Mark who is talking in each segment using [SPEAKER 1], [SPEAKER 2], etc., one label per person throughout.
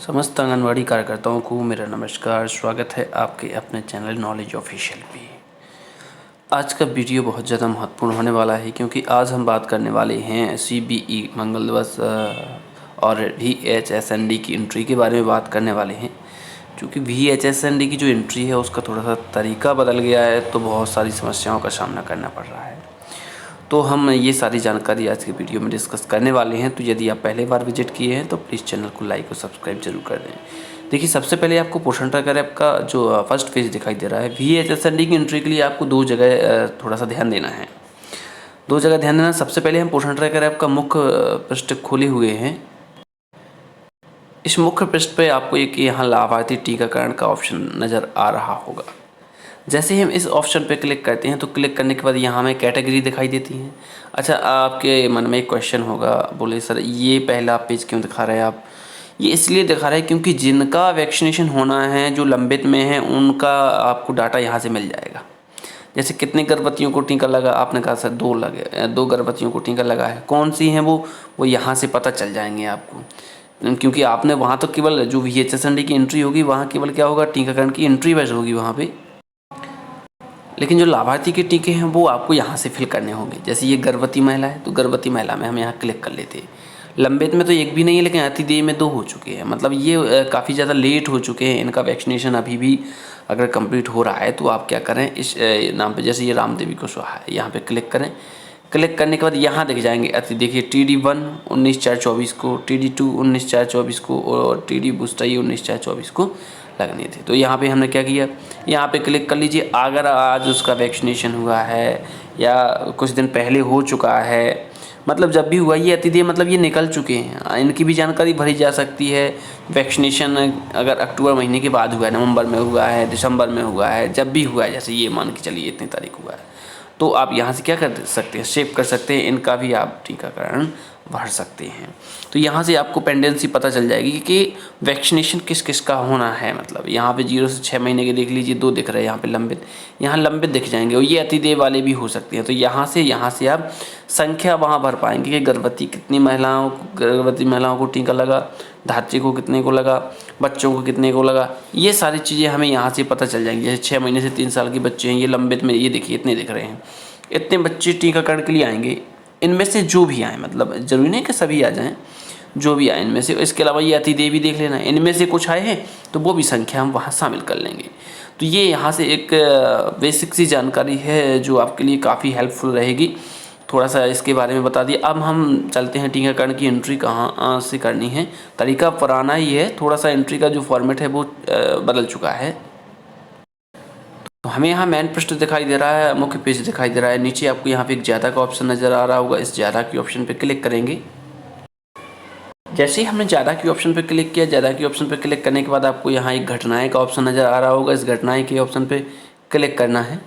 [SPEAKER 1] समस्त आंगनवाड़ी कार्यकर्ताओं को मेरा नमस्कार। स्वागत है आपके अपने चैनल नॉलेज ऑफिशियल पे। आज का वीडियो बहुत ज़्यादा महत्वपूर्ण होने वाला है क्योंकि आज हम बात करने वाले हैं CBE मंगल दिवस और VHSND की एंट्री के बारे में बात करने वाले हैं। क्योंकि VHSND की जो एंट्री है उसका थोड़ा सा तरीका बदल गया है, तो बहुत सारी समस्याओं का सामना करना पड़ रहा है। तो हम ये सारी जानकारी आज के वीडियो में डिस्कस करने वाले हैं। तो यदि आप पहले बार विजिट किए हैं तो प्लीज़ चैनल को लाइक और सब्सक्राइब जरूर कर दें। देखिए, सबसे पहले आपको पोषण ट्रैकर ऐप का जो फर्स्ट पेज दिखाई दे रहा है, VHSND की एंट्री के लिए आपको दो जगह थोड़ा सा ध्यान देना है। दो जगह ध्यान देना। सबसे पहले हम पोषण ट्रैकर ऐप का मुख्य पृष्ठ खोले हुए हैं। इस मुख्य पृष्ठ पे आपको एक यहाँ लाभार्थी टीकाकरण का ऑप्शन नज़र आ रहा होगा। जैसे ही हम इस ऑप्शन पे क्लिक करते हैं तो क्लिक करने के बाद यहाँ हमें कैटेगरी दिखाई देती है। अच्छा, आपके मन में एक क्वेश्चन होगा, बोले सर ये पहला पेज क्यों दिखा रहे हैं आप? ये इसलिए दिखा रहा है क्योंकि जिनका वैक्सीनेशन होना है, जो लंबित में है, उनका आपको डाटा यहाँ से मिल जाएगा। जैसे कितने गर्भवतियों को टीका लगा, आपने कहा सर 2 लगे, 2 गर्भवतियों को टीका लगा है। कौन सी हैं वो यहाँ से पता चल जाएंगे आपको, क्योंकि आपने वहाँ तो केवल जो VHSND की एंट्री होगी वहाँ केवल क्या होगा, टीकाकरण की एंट्री बेस्ड होगी वहाँ पे। लेकिन जो लाभार्थी के टीके हैं वो आपको यहाँ से फिल करने होंगे। जैसे ये गर्भवती महिला है तो गर्भवती महिला में हम यहाँ क्लिक कर लेते हैं। लंबित में तो एक भी नहीं है, लेकिन अतिदेय में 2 हो चुके हैं। मतलब ये काफ़ी ज़्यादा लेट हो चुके हैं। इनका वैक्सीनेशन अभी भी अगर कंप्लीट हो रहा है तो आप क्या करें, इस नाम पे, जैसे ये रामदेवी कुशवाहा है, यहाँ पे क्लिक करें। क्लिक करने के बाद यहाँ दिख जाएंगे देखिए TD1 19/4/24 को, TD2 19/4/24 को और TD बूस्टर 19/4/24 को लगने थे। तो यहाँ पे हमने क्या किया, यहाँ पे क्लिक कर लीजिए। अगर आज उसका वैक्सीनेशन हुआ है या कुछ दिन पहले हो चुका है, मतलब जब भी हुआ, ये अतिदेय मतलब ये निकल चुके हैं, इनकी भी जानकारी भरी जा सकती है। वैक्सीनेशन अगर अक्टूबर महीने के बाद हुआ है, नवंबर में हुआ है, दिसंबर में हुआ है, जब भी हुआ है, जैसे ये मान के चलिए इतनी तारीख हुआ है, तो आप यहाँ से क्या कर सकते हैं, सेव कर सकते हैं। इनका भी आप टीकाकरण भर सकते हैं। तो यहाँ से आपको पेंडेंसी पता चल जाएगी कि वैक्सीनेशन किस किस का होना है। मतलब यहाँ पे 0 से 6 महीने के देख लीजिए, 2 दिख रहे हैं यहाँ पे लंबित, यहाँ लंबित दिख जाएंगे और ये अतिदेय वाले भी हो सकते हैं। तो यहाँ से आप संख्या वहाँ भर पाएंगे कि गर्भवती महिलाओं को टीका लगा, धात्री को कितने को लगा, बच्चों को कितने को लगा। ये सारी चीज़ें हमें यहाँ से पता चल जाएंगी। जैसे 6 महीने से 3 साल के बच्चे हैं, ये लंबित में, ये देखिए इतने दिख रहे हैं, इतने बच्चे टीकाकरण के लिए आएंगे। इनमें से जो भी आए, मतलब ज़रूरी नहीं कि सभी आ जाएं, जो भी आए इनमें से। इसके अलावा ये अतिदेय भी देख लेना, इनमें से कुछ आए हैं तो वो भी संख्या हम वहाँ शामिल कर लेंगे। तो ये यहाँ से एक बेसिक सी जानकारी है जो आपके लिए काफ़ी हेल्पफुल रहेगी। थोड़ा सा इसके बारे में बता दिया। अब हम चलते हैं टीकाकरण की एंट्री कहाँ से करनी है। तरीका पुराना ही है, थोड़ा सा एंट्री का जो फॉर्मेट है वो बदल चुका है। तो हमें यहाँ मेन पृष्ठ दिखाई दे रहा है, मुख्य पेज दिखाई दे रहा है। नीचे आपको यहाँ पे एक ज़्यादा का ऑप्शन नज़र आ रहा होगा, इस ज़्यादा के ऑप्शन पे क्लिक करेंगे। जैसे ही हमने ज़्यादा के ऑप्शन पे क्लिक किया, ज़्यादा के ऑप्शन पे क्लिक करने के बाद आपको यहाँ एक घटनाएं का ऑप्शन नज़र आ रहा होगा, इस घटनाएं के ऑप्शन पे क्लिक करना है।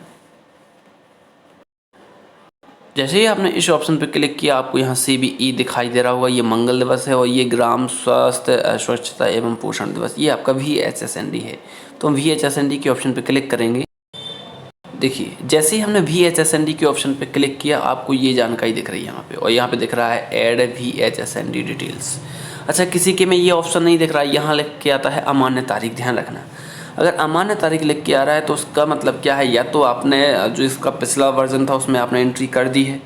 [SPEAKER 1] जैसे ही आपने इस ऑप्शन पे क्लिक किया, आपको यहाँ CBE दिखाई दे रहा होगा। ये मंगल दिवस है और ये ग्राम स्वास्थ्य स्वच्छता एवं पोषण दिवस, ये आपका VHSND है। तो हम VHSND के ऑप्शन पे क्लिक करेंगे। देखिए, जैसे ही हमने VHSND के ऑप्शन पे क्लिक किया, आपको ये जानकारी दिख रही है यहाँ पे, और यहाँ पे दिख रहा है ऐड VHSND डिटेल्स। अच्छा, किसी के में ये ऑप्शन नहीं दिख रहा है, यहाँ लिख के आता है अमान्य तारीख। ध्यान रखना, अगर अमान्य तारीख लिख के आ रहा है तो उसका मतलब क्या है, या तो आपने जो इसका पिछला वर्जन था उसमें आपने एंट्री कर दी है,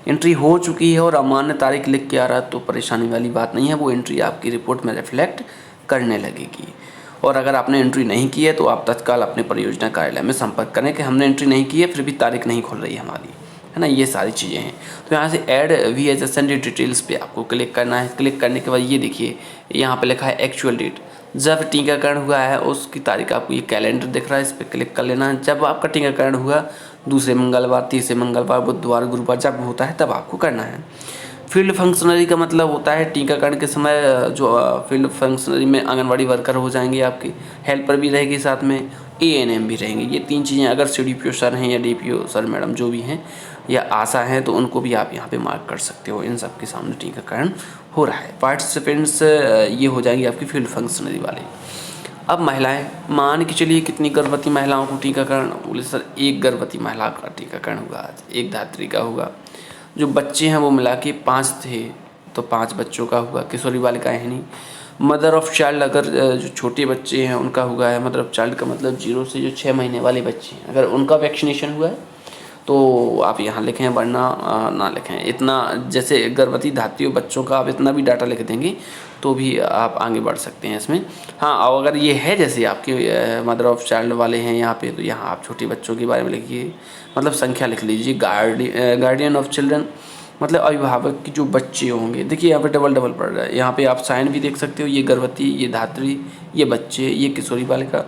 [SPEAKER 1] एंट्री हो चुकी है और अमान्य तारीख लिख के आ रहा है, तो परेशानी वाली बात नहीं है, वो एंट्री आपकी रिपोर्ट में रिफ्लेक्ट करने लगेगी। और अगर आपने एंट्री नहीं की है तो आप तत्काल अपने परियोजना कार्यालय में संपर्क करें कि हमने एंट्री नहीं की है, फिर भी तारीख नहीं खुल रही है हमारी, है ना। ये सारी चीज़ें हैं। तो यहाँ से ऐड VHSND डिटेल्स पे आपको क्लिक करना है। क्लिक करने के बाद ये देखिए, यहाँ पे लिखा है एक्चुअल डेट, जब टीकाकरण हुआ है उसकी तारीख आपको ये कैलेंडर दिख रहा है, इस पर क्लिक कर लेना है। जब आपका टीकाकरण हुआ, दूसरे मंगलवार, तीसरे मंगलवार, बुधवार, गुरुवार जब होता है तब आपको करना है। फील्ड फंक्शनरी का मतलब होता है टीकाकरण के समय जो फील्ड फंक्शनरी में आंगनवाड़ी वर्कर हो जाएंगे, आपके हेल्पर भी रहेगी, साथ में ANM भी रहेंगे। ये 3 चीज़ें, अगर CDPO सर हैं या DPO सर मैडम जो भी हैं या आशा हैं, तो उनको भी आप यहाँ पे मार्क कर सकते हो। इन सब के सामने टीकाकरण हो रहा है। पार्टिसिपेंट्स ये हो जाएंगे आपकी फील्ड फंक्शनरी वाले। अब महिलाएं, मान के चलिए कितनी गर्भवती महिलाओं को टीकाकरण, बोले सर 1 गर्भवती महिला का टीकाकरण हुआ आज, 1 धात्री का हुआ। जो बच्चे हैं वो मिला के 5 थे, तो 5 बच्चों का हुआ, किशोरी बालिका है नहीं। मदर ऑफ़ चाइल्ड, अगर जो छोटे बच्चे हैं उनका हुआ है, मदर ऑफ़ चाइल्ड का मतलब 0 से जो 6 महीने वाले बच्चे हैं, अगर उनका वैक्सीनेशन हुआ है तो आप यहाँ लिखें, वरना ना लिखें। इतना जैसे गर्भवती धात्रियों बच्चों का आप इतना भी डाटा लिख देंगे तो भी आप आगे बढ़ सकते हैं इसमें। हाँ, और अगर ये है जैसे आपके मदर ऑफ़ चाइल्ड वाले हैं यहाँ पे, तो यहाँ आप छोटे बच्चों के बारे में लिखिए, मतलब संख्या लिख लीजिए। गार्डियन ऑफ चिल्ड्रन मतलब अभिभावक की जो बच्चे होंगे। देखिए यहाँ पे डबल डबल पड़ रहा है, यहाँ पे आप साइन भी देख सकते हो, ये गर्भवती, ये धात्री, ये बच्चे, ये किशोरी बालिका।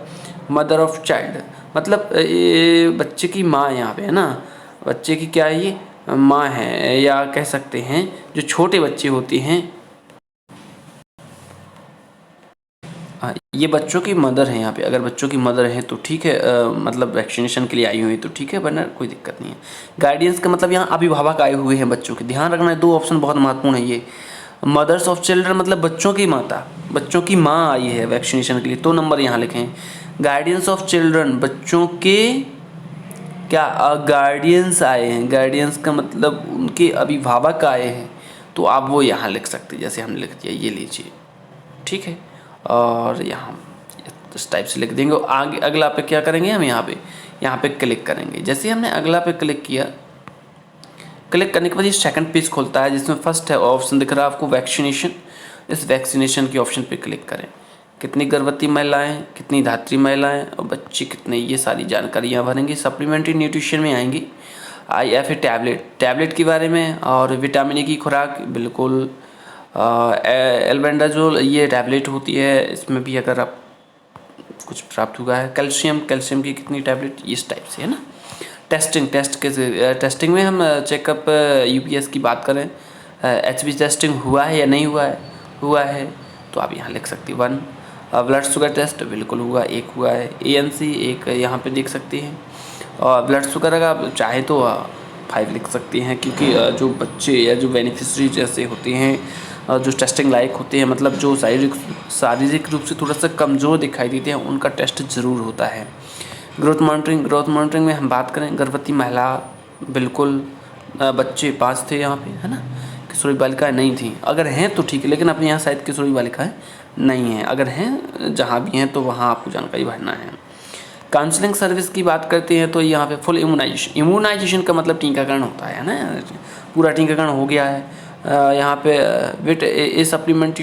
[SPEAKER 1] मदर ऑफ़ चाइल्ड मतलब ये बच्चे की माँ यहाँ पे है ना, बच्चे की क्या है, ये माँ है, या कह सकते हैं जो छोटे बच्चे होते हैं, ये बच्चों की मदर है यहाँ पे। अगर बच्चों की मदर है तो ठीक है, मतलब वैक्सीनेशन के लिए आई हुई तो ठीक है, वरना कोई दिक्कत नहीं है। गार्डियंस का मतलब यहाँ अभिभावक आए हुए हैं बच्चों के, ध्यान रखना है, 2 ऑप्शन बहुत महत्वपूर्ण है ये। मदर्स ऑफ चिल्ड्रन मतलब बच्चों की माता, बच्चों की माँ आई है वैक्सीनेशन के लिए, तो नंबर यहाँ लिखें। गार्डियंस ऑफ चिल्ड्रन बच्चों के क्या गार्डियंस आए हैं, गार्डियंस का मतलब उनके अभिभावक आए हैं, तो आप वो यहाँ लिख सकते हैं, जैसे हमने लिख दिया, ये लीजिए, ठीक है। और यहाँ इस टाइप से लिख देंगे। आगे अगला पे क्या करेंगे, हम यहाँ पे क्लिक करेंगे। जैसे हमने अगला पे क्लिक किया, क्लिक करने के बाद ये सेकंड पेज खुलता है, जिसमें फर्स्ट है ऑप्शन दिख रहा है आपको वैक्सीनेशन। इस वैक्सीनेशन के ऑप्शन पे क्लिक करें। कितनी गर्भवती महिलाएं, कितनी धात्री महिलाएं और बच्चे कितने, ये सारी जानकारियाँ भरेंगे। सप्लीमेंट्री न्यूट्रिशन में आएंगी, IF टैबलेट के बारे में, और विटामिन ए की खुराक, बिल्कुल एल्बेंडाजोल ये टैबलेट होती है, इसमें भी अगर आप कुछ प्राप्त हुआ है। कैल्शियम की कितनी टैबलेट, इस टाइप से है ना। टेस्टिंग में हम चेकअप UPS की बात करें, HB टेस्टिंग हुआ है या नहीं हुआ है तो आप यहाँ लिख सकते हैं 1। ब्लड शुगर टेस्ट बिल्कुल हुआ, 1 हुआ है। ANC 1 यहाँ पे देख सकते हैं। और ब्लड शुगर अगर आप चाहे तो 5 लिख सकते हैं, क्योंकि जो बच्चे या जो बेनिफिशरी जैसे होते हैं, जो टेस्टिंग लायक होते हैं, मतलब जो शारीरिक रूप से थोड़ा सा कमज़ोर दिखाई देते हैं, उनका टेस्ट ज़रूर होता है। ग्रोथ मॉनिटरिंग में हम बात करें, गर्भवती महिला बिल्कुल, बच्चे 5 थे यहाँ पे, है ना। किशोरी बालिकाएँ नहीं थी, अगर हैं तो ठीक है, लेकिन अपने यहाँ शायद किशोरी बालिकाएँ नहीं हैं। अगर हैं, जहाँ भी हैं, तो वहाँ आपको जानकारी भरना है। काउंसलिंग सर्विस की बात करते हैं तो यहाँ पे फुल इम्यूनाइजेशन का मतलब टीकाकरण होता है ना, पूरा टीकाकरण हो गया है। यहाँ पे विट ए सप्लीमेंशन,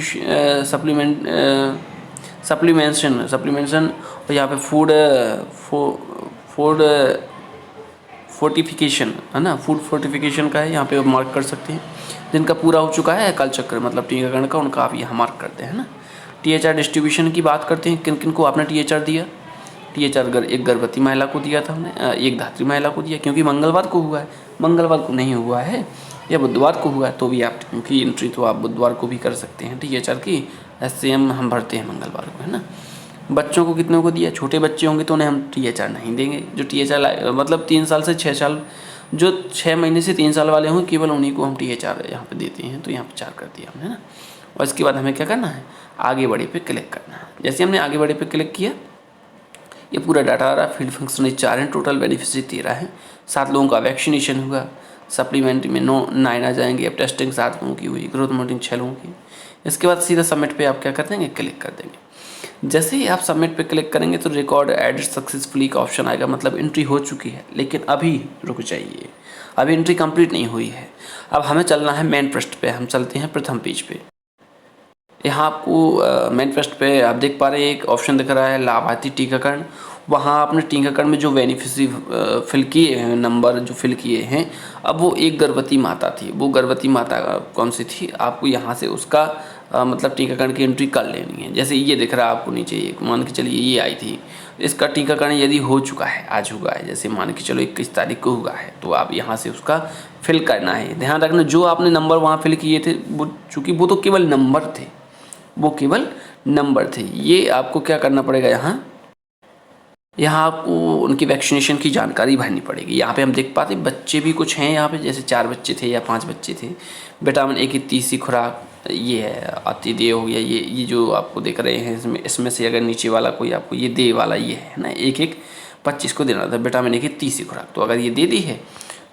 [SPEAKER 1] और यहाँ पे फूड फोर्टिफिकेशन है ना, फूड फोर्टिफिकेशन का है, यहाँ पे मार्क कर सकते हैं। जिनका पूरा हो चुका है कालचक्र मतलब टीकाकरण का, उनका आप यहाँ मार्क करते हैं ना। THR डिस्ट्रीब्यूशन की बात करते हैं, किन किन को आपने THR दिया। THR एक गर्भवती महिला को दिया था हमने, एक धात्री महिला को दिया, क्योंकि मंगलवार को हुआ है, मंगलवार को नहीं हुआ है या बुधवार को हुआ है तो भी आप, क्योंकि एंट्री तो आप बुधवार को भी कर सकते हैं THR की। SCM हम भरते हैं मंगलवार को, है ना। बच्चों को कितनों को दिया, छोटे बच्चे होंगे तो उन्हें हम THR नहीं देंगे। जो THR मतलब 3 साल से 6 साल, जो 6 महीने से 3 साल वाले होंगे, केवल उन्हीं को हम THR यहाँ पे देते हैं, तो यहाँ पे 4 कर दिया हमने ना। और इसके बाद हमें क्या करना है, आगे बढ़े पे क्लिक करना है। जैसे हमने आगे बढ़े पे क्लिक किया, ये पूरा डाटा आ रहा है। फील्ड फंक्शनरी 4 हैं, टोटल बेनिफिशियरी 13 हैं। 7 लोगों का वैक्सीनेशन हुआ, सप्लीमेंट्री में 9 आ जाएंगे। अब टेस्टिंग 7 लोगों की हुई, ग्रोथ मॉनिटरिंग 6 लोगों की। इसके बाद सीधा सबमिट पे आप क्या कर देंगे, क्लिक कर देंगे। जैसे ही आप सबमिट पे क्लिक करेंगे तो रिकॉर्ड एडिट सक्सेसफुली का ऑप्शन आएगा, मतलब एंट्री हो चुकी है, लेकिन अभी रुक जाइए, अभी एंट्री कंप्लीट नहीं हुई है। अब हमें चलना है मेन पृष्ठ पे, हम चलते हैं प्रथम पेज पे। यहाँ आपको मेन पृष्ठ पे आप देख पा रहे हैं एक ऑप्शन दिख रहा है लाभार्थी टीकाकरण। वहाँ आपने टीकाकरण में जो बेनिफिशरी फिल किए हैं, नंबर जो फिल किए हैं, अब वो एक गर्भवती माता थी। वो गर्भवती माता कौन सी थी, आपको यहाँ से उसका मतलब टीकाकरण की एंट्री कर लेनी है। जैसे ये दिख रहा है आपको नीचे, ये मान के चलिए ये आई थी, इसका टीकाकरण यदि हो चुका है, आज हुआ है, जैसे मान के चलो 21 तारीख को हुआ है, तो आप यहाँ से उसका फिल करना है। ध्यान रखना जो आपने नंबर वहाँ फिल किए थे, वो चूँकि वो तो केवल नंबर थे, वो केवल नंबर थे। ये आपको क्या करना पड़ेगा, यहाँ आपको उनकी वैक्सीनेशन की जानकारी भरनी पड़ेगी। यहाँ पे हम देख पाते बच्चे भी कुछ हैं यहाँ पे, जैसे 4 बच्चे थे या 5 बच्चे थे। विटामिन ए की 30 खुराक ये है, अतिदेय हो गया, ये जो आपको देख रहे हैं, इसमें से अगर नीचे वाला कोई आपको ये दे वाला ये है ना, 1-1 25 को देना था विटामिन ए की 30 खुराक। तो अगर ये दे दी है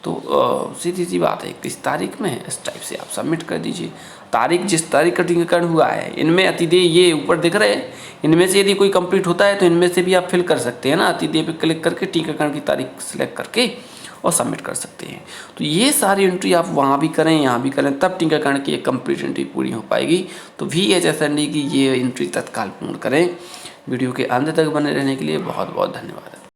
[SPEAKER 1] तो सीधी सी बात है, किस तारीख में है इस टाइप से आप सबमिट कर दीजिए। तारीख जिस तारीख का टीकाकरण हुआ है, इनमें अतिदेय ये ऊपर दिख रहे हैं, इनमें से यदि कोई कंप्लीट होता है तो इनमें से भी आप फिल कर सकते हैं ना, अतिदेय पे क्लिक करके टीकाकरण की तारीख सेलेक्ट करके और सबमिट कर सकते हैं। तो ये सारी एंट्री आप वहाँ भी करें, यहाँ भी करें, तब टीकाकरण की एक कंप्लीट एंट्री पूरी हो पाएगी। तो VHSND की ये एंट्री तत्काल पूर्ण करें। वीडियो के अंत तक बने रहने के लिए बहुत बहुत धन्यवाद।